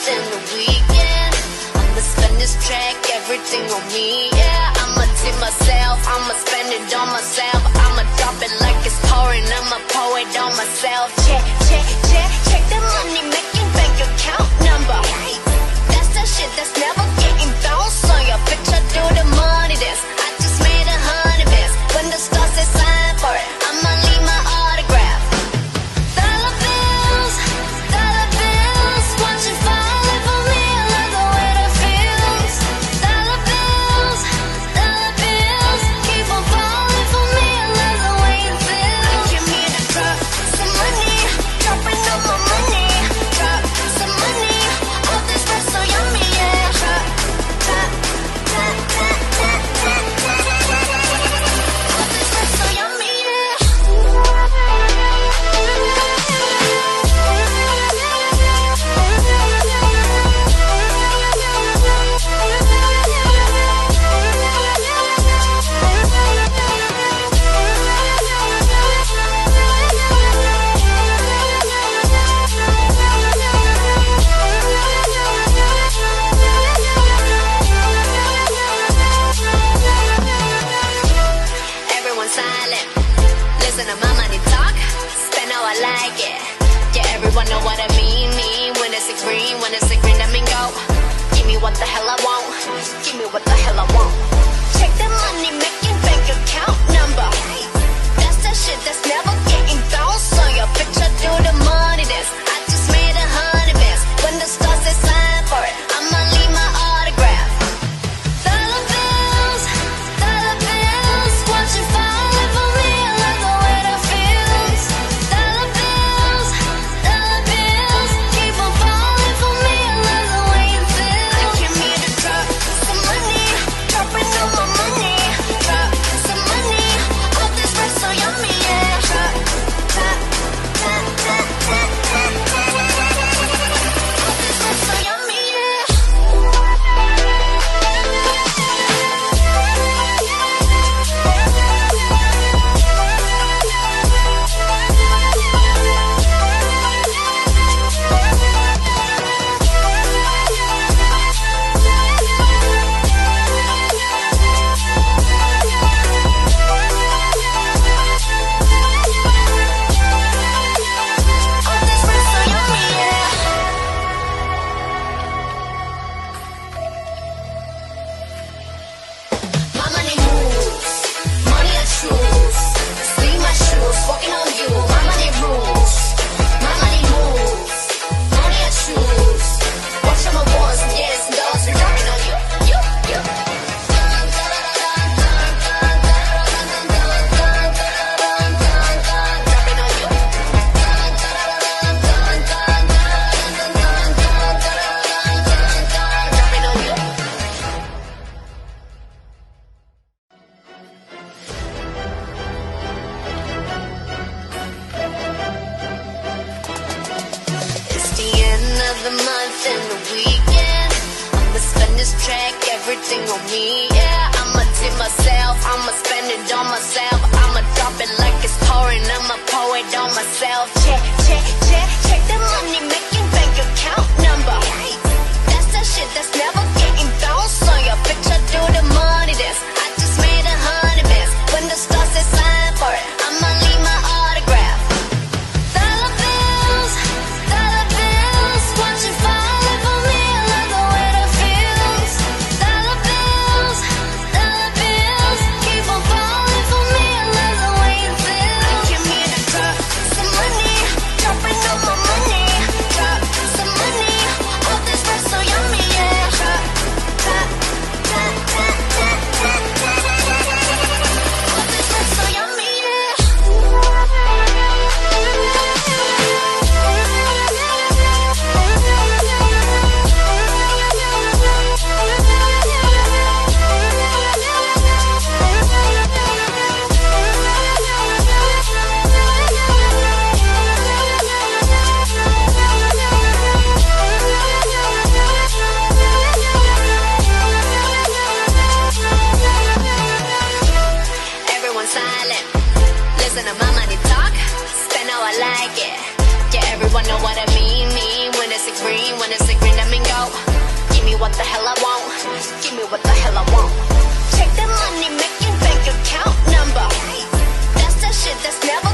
and the weekend. I'ma spend this track, everything on me, yeah. I'ma tip myself, I'ma spend it on myself. I'ma drop it like it's pouring, I'ma pour it on myself. Check, check, check, check the money making bank account number. That's the shit that's never getting bounced on your picture. Do the money dance. I just made 100 bands. When the stars say sign for it, I'ma leave my autograph. Dollar bills, watch it falling for me. I love the way that feels. Dollar bills, keep on falling for me. I love the way it feels. I came here to drop some money, dropping all my money. Drop some money, all this rap so yummy, yeah. Drop, drop, drop, drop, drop, drop, drop. All this rap so yummy, yeah. Everyone silent, listen to my money talk, spend how I like it. Yeah, everyone know what I mean. When it's a green, that mean go. Give me what the hell I want, give me what the hell I want. Check the money making bank account number. That's the shit that's never getting bounced on your picture. Do the money dance. I just made 100 bands. When the stars say sign for it, I'ma leave my autograph. Dollar bills, watch it falling for me. I love the way that feels. Dollar bills, keep on falling for me. I love the way it feels. I came here to drop some money, dropping all my money. Drop some money, all this rap so yummy, yeah. Drop, drop, drop, drop, drop, drop, drop. All this rap so yummy, yeah. All this rap so yummy, yeah. My money moves, money I choose. See my shoes, walking on you. My money rules, my money moves, money I choose. Watch all my ones, yes, those are dropping on you, you. Dropping on you. Dropping on you. It's the end of the month and the weekend. I'ma spend this track, everything on me, yeah. I'ma tip myself, I'ma spend it on myself. I'ma drop it like it's pouring, I'ma pour it on myself. Check, check, check, check the money making bank account number. That's the shit that's never getting bounced on your picture. Do the money dance. I just made 100 bands. When the stars say sign for it, I'ma leave my autograph. Dollar bills, watch it falling for me. I love the way that feels. Dollar bills, keep on falling for me. I love the way it feels. I came here to drop some money, dropping all my money. Drop wanna say green flamingo. Give me what the hell I want. Give me what the hell I want. Check the money making bank account number. That's the shit that's never